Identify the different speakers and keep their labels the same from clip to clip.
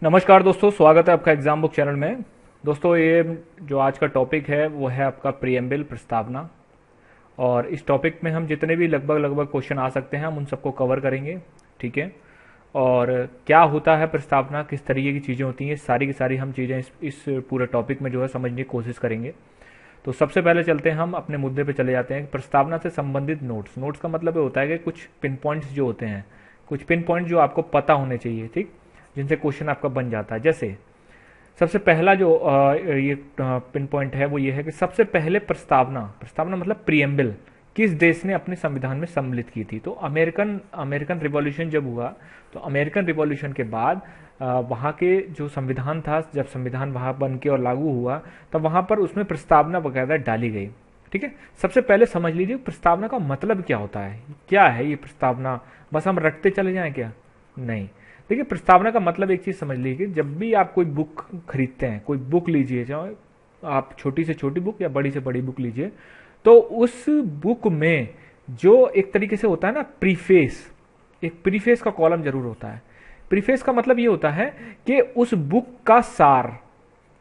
Speaker 1: नमस्कार दोस्तों, स्वागत है आपका एग्जाम बुक चैनल में। दोस्तों, ये जो आज का टॉपिक है वो है आपका प्रीएम्बल प्रस्तावना। और इस टॉपिक में हम जितने भी लगभग क्वेश्चन आ सकते हैं हम उन सबको कवर करेंगे। ठीक है। और क्या होता है प्रस्तावना, किस तरीके की चीज़ें होती हैं, सारी की सारी हम चीज़ें इस पूरे टॉपिक में जो है समझने की कोशिश करेंगे। तो सबसे पहले चलते हैं, हम अपने मुद्दे पे चले जाते हैं। प्रस्तावना से संबंधित नोट्स। नोट्स का मतलब ये होता है कि कुछ पिन पॉइंट्स जो होते हैं, कुछ पिन पॉइंट जो आपको पता होने चाहिए, ठीक, जिनसे क्वेश्चन आपका बन जाता है। जैसे सबसे पहला जो ये पिन पॉइंट है वो ये है कि सबसे पहले प्रस्तावना, प्रस्तावना मतलब प्रीएम्बल, किस देश ने अपने संविधान में सम्मिलित की थी। तो अमेरिकन अमेरिकन रिवॉल्यूशन जब हुआ, तो अमेरिकन रिवॉल्यूशन के बाद वहाँ के जो संविधान था, जब संविधान वहाँ बन के और लागू हुआ, तब वहाँ पर उसमें प्रस्तावना वगैरह डाली गई। ठीक है। सबसे पहले समझ लीजिए प्रस्तावना का मतलब क्या होता है, क्या है ये प्रस्तावना। बस हम रटते चले जाएं क्या? नहीं। देखिए, प्रस्तावना का मतलब एक चीज समझ लीजिए, जब भी आप कोई बुक खरीदते हैं, कोई बुक लीजिए, चाहे आप छोटी से छोटी बुक या बड़ी से बड़ी बुक लीजिए, तो उस बुक में जो एक तरीके से होता है ना प्रीफेस, एक प्रीफेस का कॉलम जरूर होता है। प्रीफेस का मतलब ये होता है कि उस बुक का सार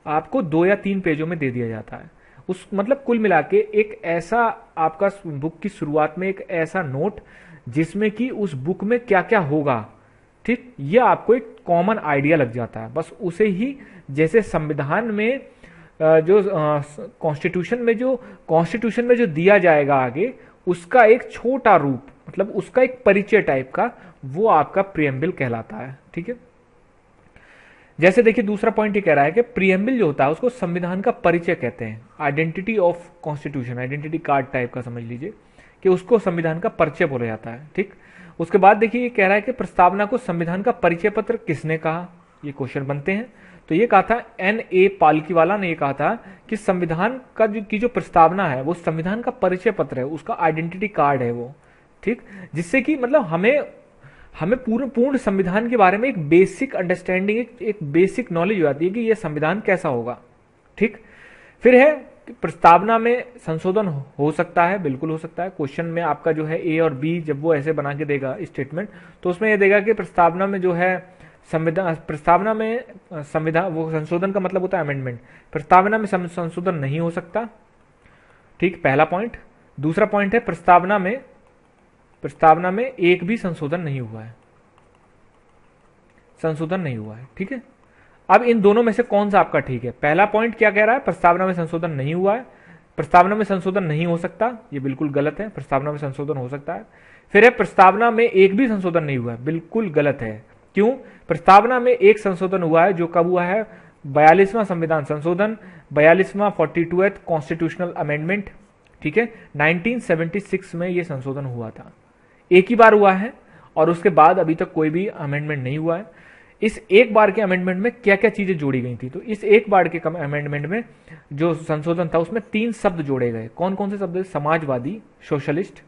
Speaker 1: आपको 2 या 3 पेजों में दे दिया जाता है। उस मतलब कुल मिला के एक ऐसा आपका बुक की शुरुआत में एक ऐसा नोट जिसमें कि उस बुक में क्या क्या होगा, ठीक, ये आपको एक कॉमन आइडिया लग जाता है। बस उसे ही, जैसे संविधान में जो कॉन्स्टिट्यूशन में जो दिया जाएगा आगे, उसका एक छोटा रूप, मतलब उसका एक परिचय टाइप का, वो आपका प्रीएम्बल कहलाता है। ठीक है। जैसे देखिए, दूसरा पॉइंट ये कह रहा है कि प्रीएम्बल जो होता है उसको संविधान का परिचय कहते हैं। Identity of constitution, identity card type का समझ लीजिए कि उसको संविधान का परिचय बोला जाता है। ठीक। उसके बाद देखिए, ये कह रहा है कि प्रस्तावना को संविधान का परिचय पत्र किसने कहा, ये क्वेश्चन बनते हैं। तो ये कहा था N.A. पालकीवाला ने, ये कहा था कि संविधान का की जो प्रस्तावना है वो संविधान का परिचय पत्र है, उसका आइडेंटिटी कार्ड है वो। ठीक। जिससे कि मतलब हमें हमें पूर्ण संविधान के बारे में एक बेसिक अंडरस्टैंडिंग, एक बेसिक नॉलेज हो जाती है कि ये संविधान कैसा होगा। ठीक। फिर है कि प्रस्तावना में संशोधन हो सकता है, बिल्कुल हो सकता है। क्वेश्चन में आपका जो है ए और बी जब वो ऐसे बना के देगा स्टेटमेंट, तो उसमें ये देगा कि प्रस्तावना में जो है प्रस्तावना में संविधान, वो संशोधन का मतलब होता है अमेंडमेंट, प्रस्तावना में संशोधन नहीं हो सकता। ठीक, पहला पॉइंट। दूसरा पॉइंट है प्रस्तावना में एक भी संशोधन नहीं हुआ है, संशोधन नहीं हुआ है। ठीक है। अब इन दोनों में से कौन सा आपका ठीक है? पहला पॉइंट क्या कह रहा है? प्रस्तावना में संशोधन नहीं हुआ है। प्रस्तावना में संशोधन नहीं हो सकता, ये बिल्कुल गलत है। प्रस्तावना में संशोधन हो सकता है। फिर है प्रस्तावना में एक भी संशोधन नहीं हुआ है, बिल्कुल गलत है। क्यों? प्रस्तावना में एक संशोधन हुआ है, जो कब हुआ है? 42वां संविधान संशोधन, 42वां 42th कॉन्स्टिट्यूशनल अमेंडमेंट। ठीक है। 1976 में यह संशोधन हुआ था, एक ही बार हुआ है, और उसके बाद अभी तक कोई भी अमेंडमेंट नहीं हुआ है। इस एक बार के अमेंडमेंट में क्या क्या चीजें जोड़ी गई थी? तो इस एक बार के अमेंडमेंट में जो संशोधन था उसमें 3 शब्द जोड़े गए। कौन कौन से शब्द? समाजवादी, सोशलिस्ट,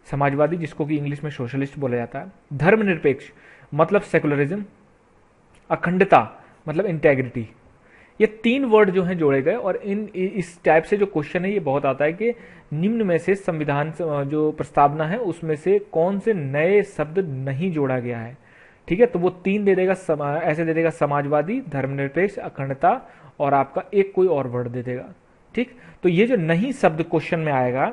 Speaker 1: समाजवादी जिसको कि इंग्लिश में सोशलिस्ट बोला जाता है, धर्मनिरपेक्ष मतलब सेकुलरिज्म, अखंडता मतलब इंटेग्रिटी। ये 3 वर्ड जो हैं जोड़े गए। और इस टाइप से जो क्वेश्चन है ये बहुत आता है कि निम्न में से संविधान जो प्रस्तावना है उसमें से कौन से नए शब्द नहीं जोड़ा गया है। ठीक है। तो वो 3 दे देगा, ऐसे दे देगा, समाजवादी, धर्मनिरपेक्ष, अखंडता, और आपका एक कोई और वर्ड दे देगा। ठीक। तो ये जो नहीं शब्द क्वेश्चन में आएगा,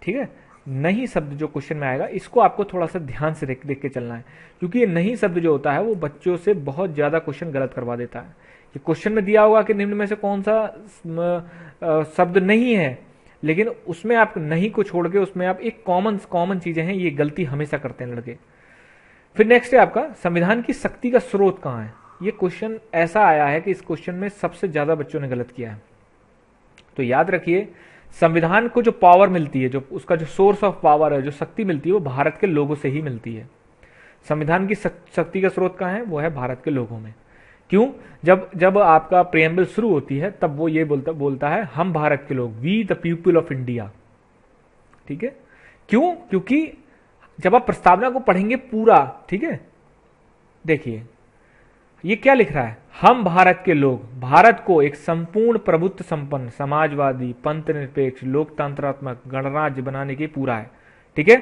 Speaker 1: ठीक है, नहीं शब्द जो क्वेश्चन में आएगा, इसको आपको थोड़ा सा ध्यान से देख के चलना है, क्योंकि ये नहीं शब्द जो होता है वो बच्चों से बहुत ज्यादा क्वेश्चन गलत करवा देता है। ये क्वेश्चन में दिया होगा कि निम्न में से कौन सा शब्द नहीं है, लेकिन उसमें आप नहीं को छोड़ के उसमें आप एक कॉमन चीजें हैं, ये गलती हमेशा करते हैं लड़के। फिर नेक्स्ट है आपका, संविधान की शक्ति का स्रोत कहां है। ये क्वेश्चन ऐसा आया है कि इस क्वेश्चन में सबसे ज्यादा बच्चों ने गलत किया है। तो याद रखिए, संविधान को जो पावर मिलती है, जो उसका जो सोर्स ऑफ पावर है, जो शक्ति मिलती है, वो भारत के लोगों से ही मिलती है। संविधान की शक्ति का स्रोत कहां है? वो है भारत के लोगों में। क्यों? जब जब आपका प्रीएम्बल शुरू होती है तब वो ये बोलता है, हम भारत के लोग, we the people of India. ठीक है। क्यों? क्योंकि जब आप प्रस्तावना को पढ़ेंगे पूरा, ठीक है, देखिए ये क्या लिख रहा है, हम भारत के लोग भारत को एक संपूर्ण प्रभुत्व संपन्न, समाजवादी, पंथ निरपेक्ष, लोकतंत्रात्मक गणराज्य बनाने के पूरा है। ठीक है।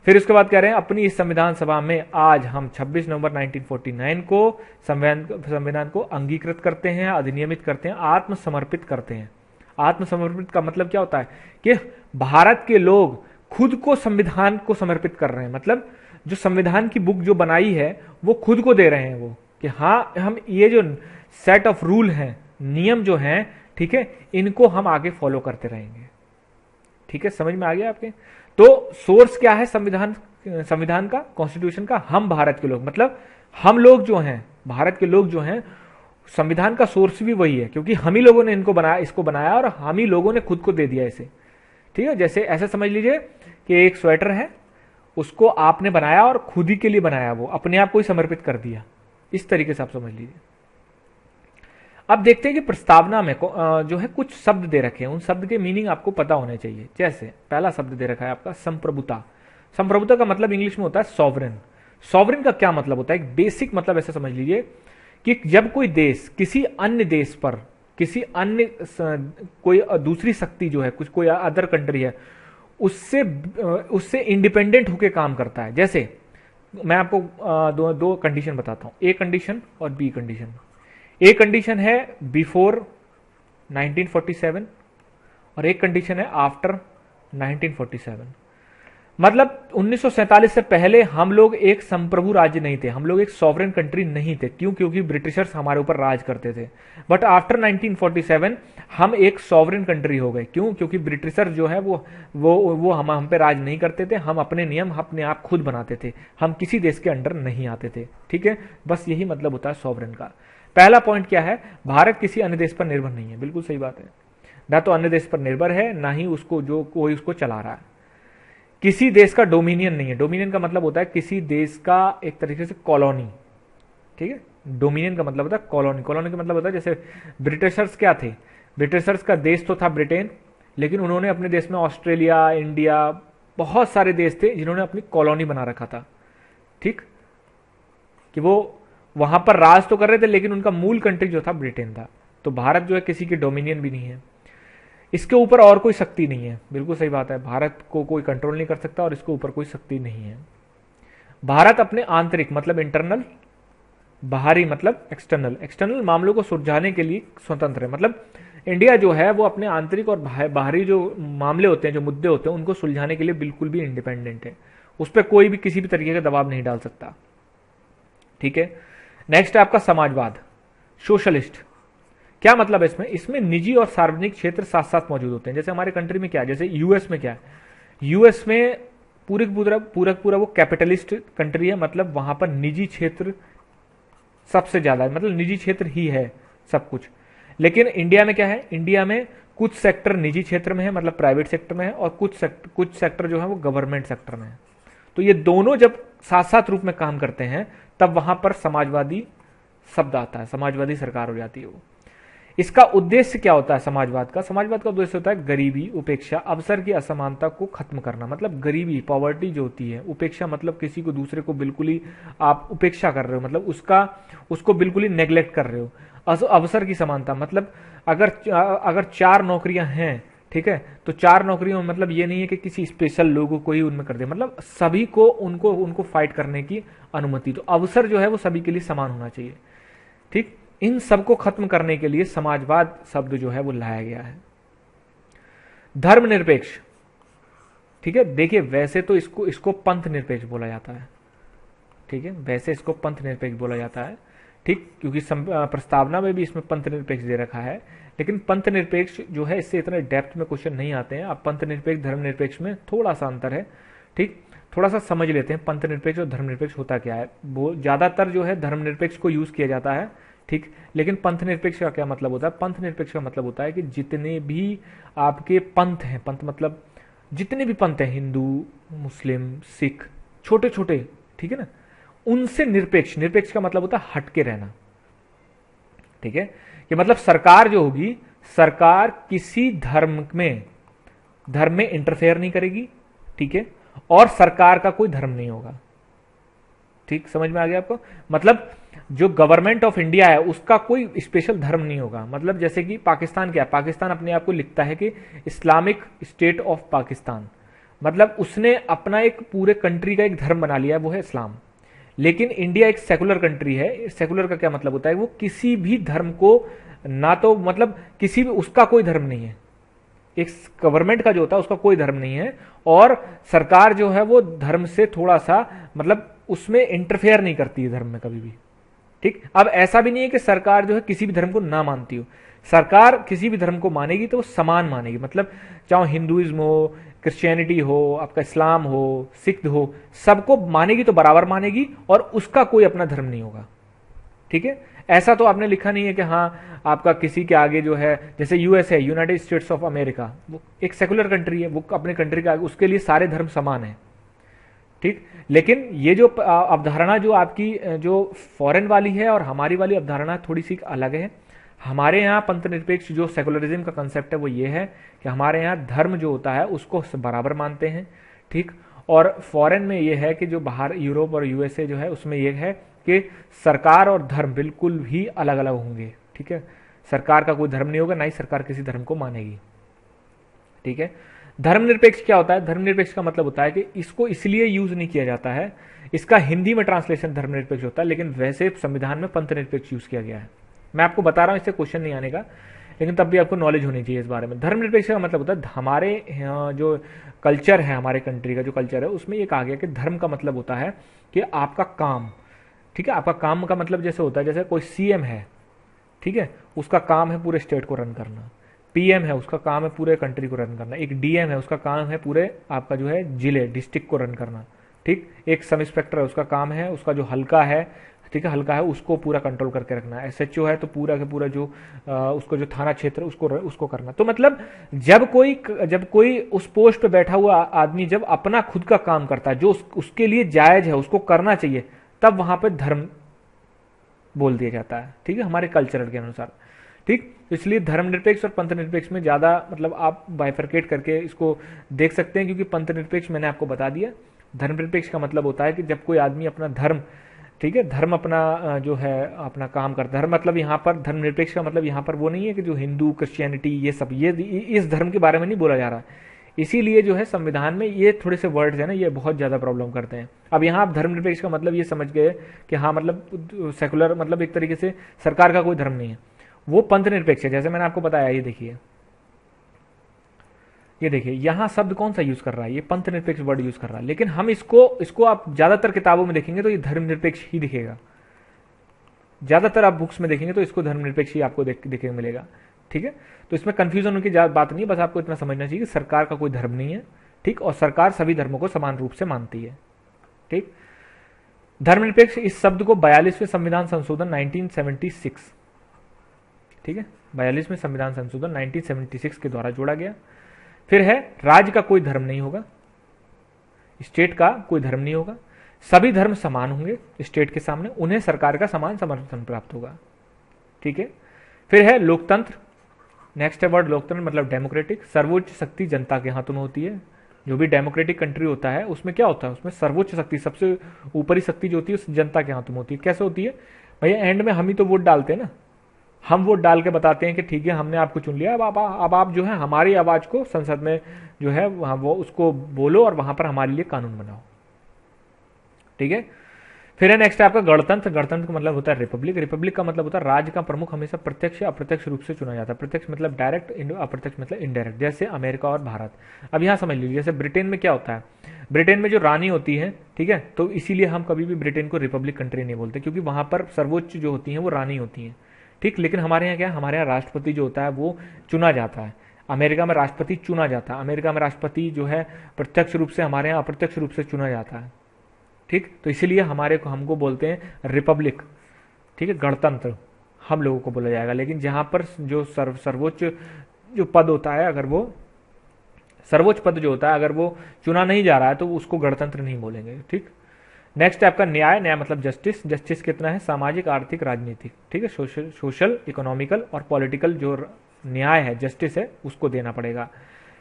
Speaker 1: फिर उसके बाद कह रहे हैं अपनी इस संविधान सभा में आज हम 26 नवंबर 1949 को संविधान को अंगीकृत करते हैं, अधिनियमित करते हैं, आत्मसमर्पित करते हैं। आत्मसमर्पित का मतलब क्या होता है कि भारत के लोग खुद को संविधान को समर्पित कर रहे हैं। मतलब जो संविधान की बुक जो बनाई है वो खुद को दे रहे हैं, वो कि हाँ हम ये जो सेट ऑफ रूल हैं, नियम जो हैं, ठीक है, इनको हम आगे फॉलो करते रहेंगे। ठीक है, समझ में आ गया आपके? तो सोर्स क्या है संविधान का, कॉन्स्टिट्यूशन का? हम भारत के लोग, मतलब हम लोग जो हैं, भारत के लोग जो हैं, संविधान का सोर्स भी वही है, क्योंकि हम ही लोगों ने इसको बनाया और हम ही लोगों ने खुद को दे दिया इसे। ठीक है, जैसे ऐसा समझ लीजिए कि एक स्वेटर है, उसको आपने बनाया और खुद ही के लिए बनाया, वो अपने आप को ही समर्पित कर दिया। इस तरीके से आप समझ लीजिए। अब देखते हैं कि प्रस्तावना में जो है कुछ शब्द दे रखे हैं, उन शब्द के मीनिंग आपको पता होने चाहिए। जैसे पहला शब्द दे रखा है आपका संप्रभुता। संप्रभुता का मतलब इंग्लिश में होता है सॉवरेन। सॉवरेन का क्या मतलब होता है? एक बेसिक मतलब ऐसा समझ लीजिए कि जब कोई देश किसी अन्य देश पर, किसी अन्य कोई दूसरी शक्ति जो है, कुछ कोई अदर कंट्री है, उससे इंडिपेंडेंट होकर काम करता है। जैसे मैं आपको दो कंडीशन बताता हूं, ए कंडीशन और बी कंडीशन। ए कंडीशन है बिफोर 1947 और एक कंडीशन है आफ्टर 1947। मतलब 1947 से पहले हम लोग एक संप्रभु राज्य नहीं थे, हम लोग एक सॉवरेन कंट्री नहीं थे। क्यों? क्योंकि ब्रिटिशर्स हमारे ऊपर राज करते थे। बट आफ्टर 1947 हम एक सॉवरेन कंट्री हो गए। क्यों? क्योंकि ब्रिटिशर जो है वो हम पे राज नहीं करते थे, हम अपने नियम अपने आप खुद बनाते थे, हम किसी देश के अंडर नहीं आते थे। ठीक है, बस यही मतलब होता है सॉवरेन का। पहला पॉइंट क्या है? भारत किसी अन्य देश पर निर्भर नहीं है। बिल्कुल सही बात है, ना तो अन्य देश पर निर्भर है, ना ही उसको जो कोई उसको चला रहा है। किसी देश का डोमिनियन नहीं है। डोमिनियन का मतलब होता है किसी देश का एक तरीके से कॉलोनी। ठीक है, डोमिनियन का मतलब होता है कॉलोनी। कॉलोनी का मतलब होता है जैसे ब्रिटिशर्स क्या थे, ब्रिटिशर्स का देश तो था ब्रिटेन, लेकिन उन्होंने अपने देश में ऑस्ट्रेलिया, इंडिया, बहुत सारे देश थे जिन्होंने अपनी कॉलोनी बना रखा था। ठीक, कि वो वहां पर राज तो कर रहे थे, लेकिन उनका मूल कंट्री जो था ब्रिटेन था। तो भारत जो है किसी की डोमिनियन भी नहीं है, इसके ऊपर और कोई शक्ति नहीं है। बिल्कुल सही बात है, भारत को कोई कंट्रोल नहीं कर सकता और इसके ऊपर कोई शक्ति नहीं है। भारत अपने आंतरिक मतलब इंटरनल, बाहरी मतलब एक्सटर्नल, एक्सटर्नल मामलों को सुलझाने के लिए स्वतंत्र है। मतलब इंडिया जो है वो अपने आंतरिक और बाहरी जो मामले होते हैं, जो मुद्दे होते हैं, उनको सुलझाने के लिए बिल्कुल भी इंडिपेंडेंट है। उस पर कोई भी किसी भी तरीके का दबाव नहीं डाल सकता। ठीक है, नेक्स्ट है आपका समाजवाद, सोशलिस्ट। क्या मतलब है इसमें? इसमें निजी और सार्वजनिक क्षेत्र साथ साथ मौजूद होते हैं। जैसे हमारे कंट्री में क्या है, जैसे यूएस में क्या है, यूएस में पूरा वो कैपिटलिस्ट कंट्री है। मतलब वहां पर निजी क्षेत्र सबसे ज्यादा है, मतलब निजी क्षेत्र ही है सब कुछ। लेकिन इंडिया में क्या है, इंडिया में कुछ सेक्टर निजी क्षेत्र में है, मतलब प्राइवेट सेक्टर में है, और कुछ सेक्टर जो है वो गवर्नमेंट सेक्टर में है। तो ये दोनों जब साथ साथ रूप में काम करते हैं तब वहां पर समाजवादी शब्द आता है, समाजवादी सरकार हो जाती है वो। इसका उद्देश्य क्या होता है समाजवाद का? समाजवाद का उद्देश्य होता है गरीबी, उपेक्षा, अवसर की असमानता को खत्म करना। मतलब गरीबी, पॉवर्टी जो होती है, उपेक्षा मतलब किसी को दूसरे को बिल्कुल ही आप उपेक्षा कर रहे हो, मतलब उसको बिल्कुल ही नेग्लेक्ट कर रहे हो। अवसर की समानता मतलब अगर 4 नौकरियां हैं, ठीक है, तो 4 नौकरियों में मतलब ये नहीं है कि किसी स्पेशल लोगों को ही उनमें कर दे, मतलब सभी को उनको फाइट करने की अनुमति। तो अवसर जो है वो सभी के लिए समान होना चाहिए। ठीक, इन सबको खत्म करने के लिए समाजवाद शब्द जो है वो लाया गया है। धर्मनिरपेक्ष, ठीक है, देखिए वैसे तो इसको पंथ निरपेक्ष बोला जाता है। ठीक है, वैसे इसको पंथ निरपेक्ष बोला जाता है। ठीक, क्योंकि प्रस्तावना में भी इसमें पंथ निरपेक्ष दे रखा है, लेकिन पंथ निरपेक्ष जो है इससे इतने डेप्थ में क्वेश्चन नहीं आते हैं। अब पंथ निरपेक्ष धर्मनिरपेक्ष में थोड़ा सा अंतर है। ठीक, थोड़ा सा समझ लेते हैं पंथ निरपेक्ष और धर्मनिरपेक्ष होता क्या है। वो ज्यादातर जो है धर्मनिरपेक्ष को यूज किया जाता है। ठीक, लेकिन पंथ निरपेक्ष का क्या मतलब होता है? पंथ निरपेक्ष का मतलब होता है कि जितने भी आपके पंथ हैं, पंथ मतलब जितने भी पंथ हैं, हिंदू, मुस्लिम, सिख, छोटे छोटे, ठीक है ना, उनसे निरपेक्ष। निरपेक्ष का मतलब होता है हटके रहना। ठीक है, कि मतलब सरकार जो होगी, सरकार किसी धर्म में इंटरफेयर नहीं करेगी। ठीक है, और सरकार का कोई धर्म नहीं होगा। ठीक, समझ में आ गया आपको? मतलब जो गवर्नमेंट ऑफ इंडिया है उसका कोई स्पेशल धर्म नहीं होगा। मतलब जैसे कि पाकिस्तान क्या है, पाकिस्तान अपने आप को लिखता है कि इस्लामिक स्टेट ऑफ पाकिस्तान। मतलब उसने अपना एक पूरे कंट्री का एक धर्म बना लिया है, वो है इस्लाम। लेकिन इंडिया एक सेकुलर कंट्री है। सेकुलर का क्या मतलब होता है, वो किसी भी धर्म को ना तो मतलब किसी भी उसका कोई धर्म नहीं है, एक गवर्नमेंट का जो होता है उसका कोई धर्म नहीं है, और सरकार जो है वो धर्म से थोड़ा सा मतलब उसमें इंटरफेयर नहीं करती है धर्म में कभी भी। ठीक, अब ऐसा भी नहीं है कि सरकार जो है किसी भी धर्म को ना मानती हो। सरकार किसी भी धर्म को मानेगी तो वो समान मानेगी, मतलब चाहे हिंदुइज्म हो, क्रिश्चियनिटी हो, आपका इस्लाम हो, सिख हो, सबको मानेगी तो बराबर मानेगी, और उसका कोई अपना धर्म नहीं होगा। ठीक है, ऐसा तो आपने लिखा नहीं है कि हाँ आपका किसी के आगे जो है, जैसे यूएस है, यूनाइटेड स्टेट्स ऑफ अमेरिका, वो एक सेकुलर कंट्री है, वो अपने कंट्री के आगे उसके लिए सारे धर्म समान है। ठीक, लेकिन ये जो अवधारणा जो आपकी जो फॉरेन वाली है और हमारी वाली अवधारणा थोड़ी सी अलग है। हमारे यहाँ पंथनिरपेक्ष जो सेकुलरिज्म का कंसेप्ट है वो ये है कि हमारे यहाँ धर्म जो होता है उसको बराबर मानते हैं। ठीक, और फॉरेन में ये है कि जो बाहर यूरोप और यूएसए जो है उसमें ये है कि सरकार और धर्म बिल्कुल ही अलग अलग होंगे। ठीक है, सरकार का कोई धर्म नहीं होगा, ना ही सरकार किसी धर्म को मानेगी। ठीक है, धर्मनिरपेक्ष क्या होता है, धर्मनिरपेक्ष का मतलब होता है कि इसको इसलिए यूज नहीं किया जाता है, इसका हिंदी में ट्रांसलेशन धर्मनिरपेक्ष होता है, लेकिन वैसे संविधान में पंथनिरपेक्ष यूज किया गया है। मैं आपको बता रहा हूं, इससे क्वेश्चन नहीं आने का, लेकिन तब भी आपको नॉलेज होनी चाहिए इस बारे में। धर्मनिरपेक्ष का मतलब होता है हमारे जो कल्चर है, हमारे कंट्री का जो कल्चर है उसमें एक आ गया कि धर्म का मतलब होता है कि आपका काम। ठीक है, आपका काम का मतलब जैसे होता है, जैसे कोई सीएम है, ठीक है, उसका काम है पूरे स्टेट को रन करना। पीएम है, उसका काम है पूरे कंट्री को रन करना। एक डीएम है, उसका काम है पूरे आपका जो है जिले डिस्ट्रिक्ट को रन करना। ठीक, एक सब इंस्पेक्टर है, उसका काम है उसका जो हल्का है, ठीक है, हल्का है उसको पूरा कंट्रोल करके रखना। एसएचओ है तो पूरा के पूरा जो उसको जो थाना क्षेत्र उसको करना। तो मतलब जब कोई उस पोस्ट पे बैठा हुआ आदमी जब अपना खुद का काम करता है जो उसके लिए जायज है, उसको करना चाहिए, तब वहां पे धर्म बोल दिया जाता है। ठीक है, हमारे कल्चर के अनुसार। ठीक, इसलिए धर्मनिरपेक्ष और पंथनिरपेक्ष में ज्यादा मतलब आप बाइफरकेट करके इसको देख सकते हैं, क्योंकि पंथनिरपेक्ष मैंने आपको बता दिया। धर्मनिरपेक्ष का मतलब होता है कि जब कोई आदमी अपना धर्म, ठीक है, धर्म अपना जो है अपना काम करता है। धर्म मतलब यहाँ पर धर्मनिरपेक्ष का मतलब यहाँ पर वो नहीं है कि जो हिंदू क्रिश्चियनिटी ये सब, ये इस धर्म के बारे में नहीं बोला जा रहा है। इसीलिए जो है संविधान में ये थोड़े से वर्ड्स है ना, ये बहुत ज्यादा प्रॉब्लम करते हैं। अब यहाँ आप धर्मनिरपेक्ष का मतलब ये समझ गए कि हाँ मतलब सेकुलर मतलब एक तरीके से सरकार का कोई धर्म नहीं है, वो पंथनिरपेक्ष है। जैसे मैंने आपको बताया, ये देखिए यहां शब्द कौन सा यूज कर रहा है, ये पंथनिरपेक्ष वर्ड यूज कर रहा है, लेकिन हम इसको आप ज्यादातर किताबों में देखेंगे तो ये धर्मनिरपेक्ष ही दिखेगा। ज्यादातर आप बुक्स में देखेंगे तो इसको धर्मनिरपेक्ष ही आपको देखने को मिलेगा। ठीक है, तो इसमें कंफ्यूजन की बात नहीं है, बस आपको इतना समझना चाहिए कि सरकार का कोई धर्म नहीं है। ठीक, और सरकार सभी धर्मों को समान रूप से मानती है। ठीक, धर्मनिरपेक्ष इस शब्द को 42वें संविधान संशोधन 1976, ठीक है, 42वें संविधान संशोधन 1976 के द्वारा जोड़ा गया। फिर है राज्य का कोई धर्म नहीं होगा, स्टेट का कोई धर्म नहीं होगा, सभी धर्म समान होंगे स्टेट के सामने, उन्हें सरकार का समान समर्थन प्राप्त होगा। ठीक है, फिर है लोकतंत्र। नेक्स्ट है वर्ड लोकतंत्र मतलब डेमोक्रेटिक। सर्वोच्च शक्ति जनता के हाथों में होती है। जो भी डेमोक्रेटिक कंट्री होता है उसमें क्या होता है, उसमें सर्वोच्च शक्ति, सबसे ऊपरी शक्ति जो होती है उस जनता के हाथों में होती है। कैसे होती है भैया, एंड में हम ही तो वोट डालते हैं ना, हम वोट डाल के बताते हैं कि ठीक है हमने आपको चुन लिया, अब आप जो है हमारी आवाज को संसद में जो है वहां वो उसको बोलो और वहां पर हमारे लिए कानून बनाओ। ठीक है, फिर है नेक्स्ट आपका गणतंत्र। गणतंत्र का मतलब होता है रिपब्लिक। रिपब्लिक का मतलब होता है राज्य का प्रमुख हमेशा प्रत्यक्ष या अप्रत्यक्ष रूप से चुना जाता है। प्रत्यक्ष मतलब डायरेक्ट, अप्रत्यक्ष मतलब इनडायरेक्ट, जैसे अमेरिका और भारत। अब यहां समझ लीजिए जैसे ब्रिटेन में क्या होता है, ब्रिटेन में जो रानी होती है, ठीक है, तो इसीलिए हम कभी भी ब्रिटेन को रिपब्लिक कंट्री नहीं बोलते, क्योंकि वहां पर सर्वोच्च जो होती है वो रानी होती है। ठीक, लेकिन हमारे यहाँ क्या है, हमारे यहाँ राष्ट्रपति जो होता है वो चुना जाता है। अमेरिका में राष्ट्रपति चुना जाता है। अमेरिका में राष्ट्रपति जो है प्रत्यक्ष रूप से, हमारे यहाँ अप्रत्यक्ष रूप से चुना जाता है। ठीक, तो इसीलिए हमको बोलते हैं रिपब्लिक। ठीक है, गणतंत्र हम लोगों को बोला जाएगा, लेकिन जहां पर जो सर्वोच्च जो पद होता है, अगर वो सर्वोच्च पद जो होता है अगर वो चुना नहीं जा रहा है तो उसको गणतंत्र नहीं बोलेंगे। ठीक, नेक्स्ट है आपका न्याय। न्याय मतलब जस्टिस। जस्टिस कितना है, सामाजिक, आर्थिक, राजनीतिक। ठीक है, सोशल, इकोनॉमिकल और पॉलिटिकल जो न्याय है, जस्टिस है, उसको देना पड़ेगा।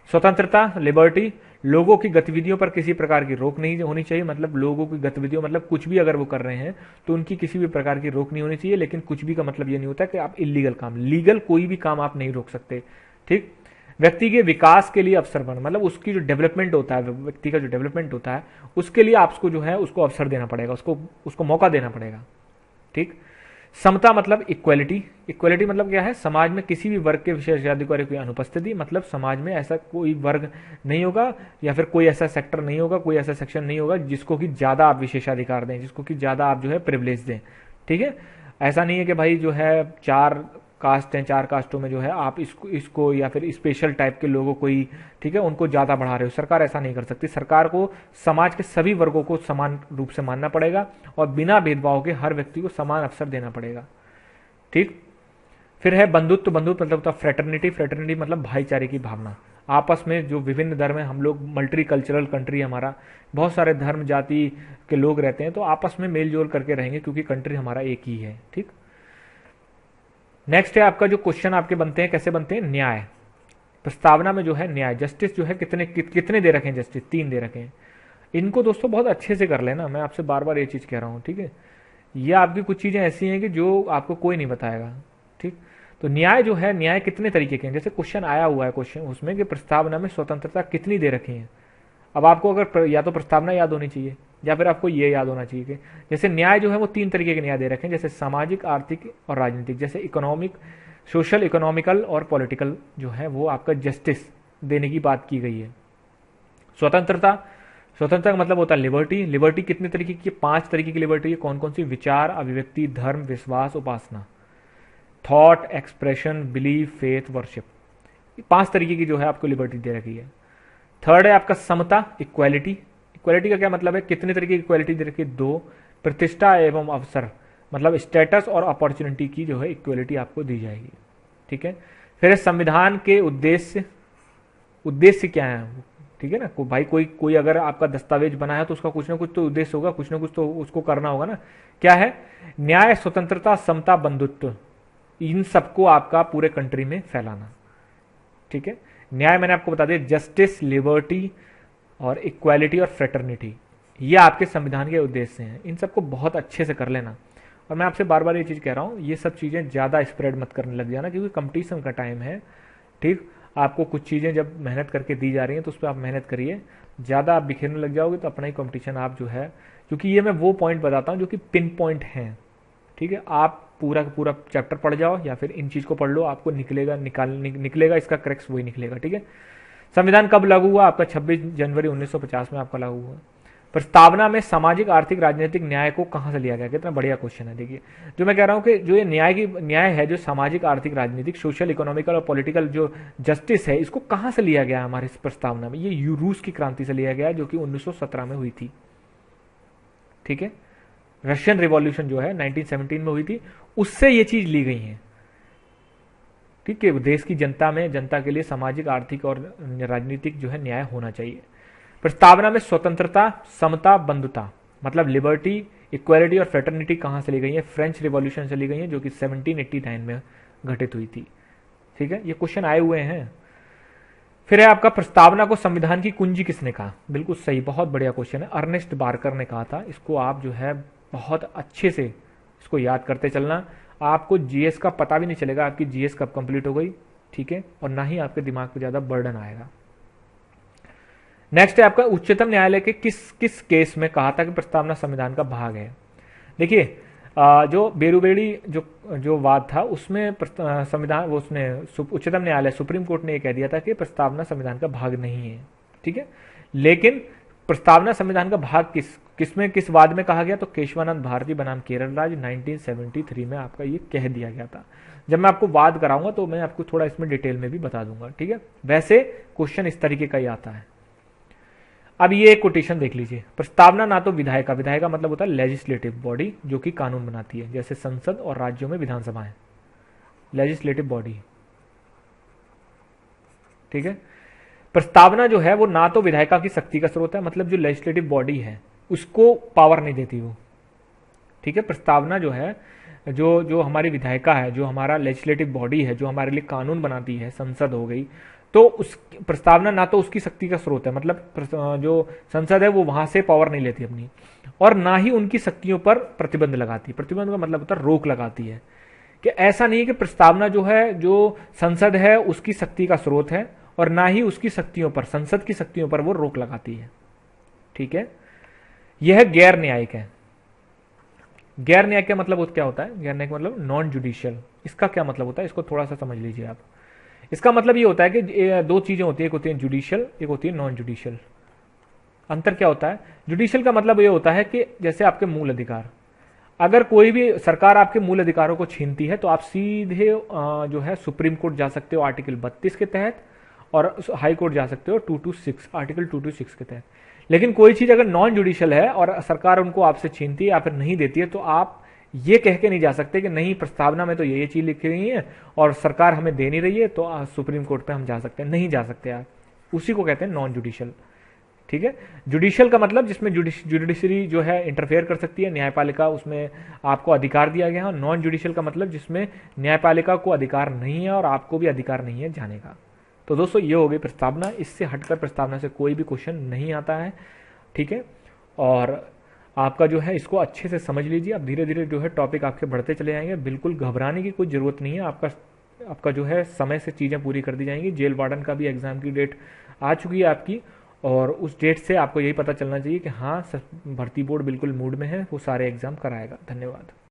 Speaker 1: स्वतंत्रता, लिबर्टी, लोगों की गतिविधियों पर किसी प्रकार की रोक नहीं होनी चाहिए। मतलब लोगों की गतिविधियों मतलब कुछ भी अगर वो कर रहे हैं तो उनकी किसी भी प्रकार की रोक नहीं होनी चाहिए। लेकिन कुछ भी का मतलब ये नहीं होता कि आप इलीगल काम, लीगल कोई भी काम आप नहीं रोक सकते। ठीक, व्यक्ति के विकास के लिए अवसर बन, मतलब उसकी जो डेवलपमेंट होता है, व्यक्ति का जो डेवलपमेंट होता है उसके लिए आपको जो है उसको अवसर देना पड़ेगा, उसको मौका देना पड़ेगा। ठीक। समता मतलब इक्वलिटी। इक्वलिटी मतलब क्या है, समाज में किसी भी वर्ग के विशेषाधिकार की अनुपस्थिति, मतलब समाज में ऐसा कोई वर्ग नहीं होगा या फिर कोई ऐसा सेक्टर नहीं होगा, कोई ऐसा सेक्शन नहीं होगा जिसको कि ज्यादा आप विशेषाधिकार दें, जिसको कि ज्यादा आप जो है प्रिविलेज दें। ठीक है, ऐसा नहीं है कि भाई जो है 4 कास्ट हैं, 4 कास्टों में जो है आप इसको या फिर स्पेशल टाइप के लोगों को ही, ठीक है, उनको ज्यादा बढ़ा रहे हो। सरकार ऐसा नहीं कर सकती। सरकार को समाज के सभी वर्गों को समान रूप से मानना पड़ेगा और बिना भेदभाव के हर व्यक्ति को समान अवसर देना पड़ेगा। ठीक। फिर है बंधुत्व। बंधुत्व मतलब होता है फ्रेटर्निटी। फ्रेटर्निटी मतलब भाईचारे की भावना। आपस में जो विभिन्न धर्म है, हम लोग मल्टी कल्चरल कंट्री हमारा, बहुत सारे धर्म जाति के लोग रहते हैं, तो आपस में मेल जोल करके रहेंगे क्योंकि कंट्री हमारा एक ही है। ठीक। नेक्स्ट है आपका जो क्वेश्चन आपके बनते हैं, कैसे बनते हैं, न्याय। प्रस्तावना में जो है न्याय, जस्टिस जो है कितने दे रखे हैं, जस्टिस 3 दे रखे हैं। इनको दोस्तों बहुत अच्छे से कर लेना, मैं आपसे बार बार ये चीज कह रहा हूं। ठीक है, ये आपकी कुछ चीजें ऐसी हैं कि जो आपको कोई नहीं बताएगा। ठीक। तो न्याय जो है, न्याय कितने तरीके के हैं, जैसे क्वेश्चन आया हुआ है क्वेश्चन उसमें कि प्रस्तावना में स्वतंत्रता कितनी दे रखी है। अब आपको अगर या तो प्रस्तावना याद होनी चाहिए या फिर आपको ये याद होना चाहिए कि जैसे न्याय जो है वो 3 तरीके के न्याय दे रखे हैं, जैसे सामाजिक, आर्थिक और राजनीतिक। जैसे इकोनॉमिक, सोशल, इकोनॉमिकल और पॉलिटिकल जो है वो आपका जस्टिस देने की बात की गई है। स्वतंत्रता, स्वतंत्रता का मतलब होता है लिबर्टी। लिबर्टी कितने तरीके की, 5 तरीके की लिबर्टी है। कौन कौन सी, विचार, अभिव्यक्ति, धर्म, विश्वास, उपासना, thought, expression, belief, faith, worship. 5 तरीके की जो है आपको लिबर्टी दे रखी है। थर्ड है आपका समता, इक्वालिटी। इक्वालिटी का क्या मतलब है, कितने तरीके की इक्वालिटी दे रखी है, 2। प्रतिष्ठा एवं अवसर, मतलब स्टेटस और अपॉर्चुनिटी की जो है इक्वालिटी आपको दी जाएगी। ठीक है। फिर संविधान के उद्देश्य। उद्देश्य क्या है, ठीक है ना, भाई कोई अगर आपका दस्तावेज बना है तो उसका कुछ ना कुछ तो उद्देश्य होगा, कुछ ना कुछ तो उसको करना होगा ना। क्या है, न्याय, स्वतंत्रता, समता, बंधुत्व, इन सबको आपका पूरे कंट्री में फैलाना। ठीक है। न्याय मैंने आपको बता दिया, जस्टिस, लिबर्टी और इक्वालिटी और फ्रेटर्निटी, ये आपके संविधान के उद्देश्य हैं। इन सबको बहुत अच्छे से कर लेना। और मैं आपसे बार बार ये चीज कह रहा हूं, ये सब चीजें ज्यादा स्प्रेड मत करने लग जाना क्योंकि कंपटीशन का टाइम है। ठीक। आपको कुछ चीजें जब मेहनत करके दी जा रही हैं तो उस पर आप मेहनत करिए। ज्यादा आप बिखेरने लग जाओगे तो अपना ही कंपटीशन आप जो है, क्योंकि ये मैं वो पॉइंट बताता हूं जो कि पिन पॉइंट हैं। ठीक है, आप पूरा पूरा चैप्टर पढ़ जाओ या फिर इन चीज को पढ़ लो, आपको निकलेगा इसका करेक्ट वही निकलेगा। ठीक है। संविधान कब लागू हुआ, आपका 26 जनवरी 1950 में आपका लागू हुआ। प्रस्तावना में सामाजिक, आर्थिक, राजनीतिक न्याय को कहां से लिया गया, कितना बढ़िया क्वेश्चन है। देखिए जो मैं कह रहा हूं कि जो ये न्याय है, जो सामाजिक, आर्थिक, राजनीतिक, सोशल, इकोनॉमिकल और पॉलिटिकल जो जस्टिस है, इसको कहां से लिया गया हमारे इस प्रस्तावना में, ये रूस की क्रांति से लिया गया जो कि 1917 में हुई थी। ठीक है, रशियन रिवॉल्यूशन जो है 1917 में हुई थी, उससे ये चीज ली गई है। ठीक है, देश की जनता के लिए सामाजिक, आर्थिक और राजनीतिक जो है न्याय होना चाहिए। प्रस्तावना में स्वतंत्रता, समता, बंधुता, मतलब लिबर्टी, इक्वालिटी और फ्रेटर्निटी कहां से ली गई है, फ्रेंच रिवॉल्यूशन से ली गई है जो कि 1789 में घटित हुई थी। ठीक है, ये क्वेश्चन आए हुए हैं। फिर है आपका प्रस्तावना को संविधान की कुंजी किसने कहा, बिल्कुल सही, बहुत बढ़िया क्वेश्चन है, अर्नेस्ट बार्कर ने कहा था। इसको आप जो है बहुत अच्छे से इसको याद करते चलना, आपको जीएस का पता भी नहीं चलेगा आपकी जीएस कब कंप्लीट हो गई। ठीक है, और ना ही आपके दिमाग पे ज्यादा बर्डन आएगा। नेक्स्ट है आपका उच्चतम न्यायालय के किस किस केस में कहा था कि प्रस्तावना संविधान का भाग है। देखिए जो बेरुबेड़ी जो वाद था उसमें संविधान वो उसने उच्चतम न्यायालय सुप्रीम कोर्ट ने यह कह दिया था कि प्रस्तावना संविधान का भाग नहीं है। ठीक है, लेकिन प्रस्तावना संविधान का भाग किस वाद में कहा गया, तो केशवानंद भारती बनाम केरल राज्य 1973 में आपका ये कह दिया गया था। जब मैं आपको वाद कराऊंगा तो मैं आपको थोड़ा इसमें डिटेल में भी बता दूंगा। ठीक है, वैसे क्वेश्चन इस तरीके का ही आता है। अब ये एक कोटेशन देख लीजिए, प्रस्तावना ना तो विधायिका मतलब होता है लेजिस्लेटिव बॉडी जो कि कानून बनाती है, जैसे संसद और राज्यों में विधानसभाएं, लेजिस्लेटिव बॉडी। ठीक है, प्रस्तावना जो है वो ना तो विधायिका की शक्ति का स्रोत है, मतलब जो लेजिस्लेटिव बॉडी है उसको पावर नहीं देती वो। ठीक है, प्रस्तावना जो है जो हमारी विधायिका है, जो हमारा लेजिस्लेटिव बॉडी है, जो हमारे लिए कानून बनाती है, संसद हो गई, तो उस प्रस्तावना ना तो उसकी शक्ति का स्रोत है, मतलब जो संसद है वो वहां से पावर नहीं लेती अपनी, और ना ही उनकी शक्तियों पर प्रतिबंध लगाती है। प्रतिबंध का मतलब होता है रोक लगाती है, कि ऐसा नहीं है कि प्रस्तावना जो है जो संसद है उसकी शक्ति का स्रोत है और ना ही उसकी शक्तियों पर, संसद की शक्तियों पर वो रोक लगाती है। ठीक है, यह गैर न्यायिक है। गैर न्यायिक का मतलब क्या होता है? गैर न्यायिक मतलब नॉन जुडिशियल। इसका क्या मतलब होता है, इसको थोड़ा सा समझ लीजिए आप। इसका मतलब ये होता है कि दो चीजें होती है, एक होती है जुडिशियल, एक होती है नॉन जुडिशियल। अंतर क्या होता है? जुडिशियल का मतलब ये होता है कि जैसे आपके मूल अधिकार, अगर कोई भी सरकार आपके मूल अधिकारों को छीनती है तो आप सीधे जो है सुप्रीम कोर्ट जा सकते हो आर्टिकल 32 के तहत, और हाई कोर्ट जा सकते हो 226 आर्टिकल 226 के तहत। लेकिन कोई चीज अगर नॉन जुडिशियल है और सरकार उनको आपसे छीनती है या फिर नहीं देती है, तो आप ये कह के नहीं जा सकते कि नहीं, प्रस्तावना में तो ये चीज लिखी हुई है और सरकार हमें दे नहीं रही है, तो सुप्रीम कोर्ट पे हम जा सकते हैं। नहीं जा सकते आप, उसी को कहते हैं नॉन जुडिशियल। ठीक है, जुडिशियल का मतलब जिसमें जुडिशरी जो है इंटरफेयर कर सकती है, न्यायपालिका, उसमें आपको अधिकार दिया गया है। नॉन जुडिशियल का मतलब जिसमें न्यायपालिका को अधिकार नहीं है और आपको भी अधिकार नहीं है जाने का। तो दोस्तों ये हो गई प्रस्तावना, इससे हटकर प्रस्तावना से कोई भी क्वेश्चन नहीं आता है। ठीक है, और आपका जो है इसको अच्छे से समझ लीजिए। अब धीरे धीरे जो है टॉपिक आपके बढ़ते चले जाएंगे, बिल्कुल घबराने की कोई जरूरत नहीं है। आपका जो है समय से चीज़ें पूरी कर दी जाएंगी। जेल वार्डन का भी एग्जाम की डेट आ चुकी है आपकी, और उस डेट से आपको यही पता चलना चाहिए कि हाँ, भर्ती बोर्ड बिल्कुल मूड में है, वो सारे एग्जाम कराएगा। धन्यवाद।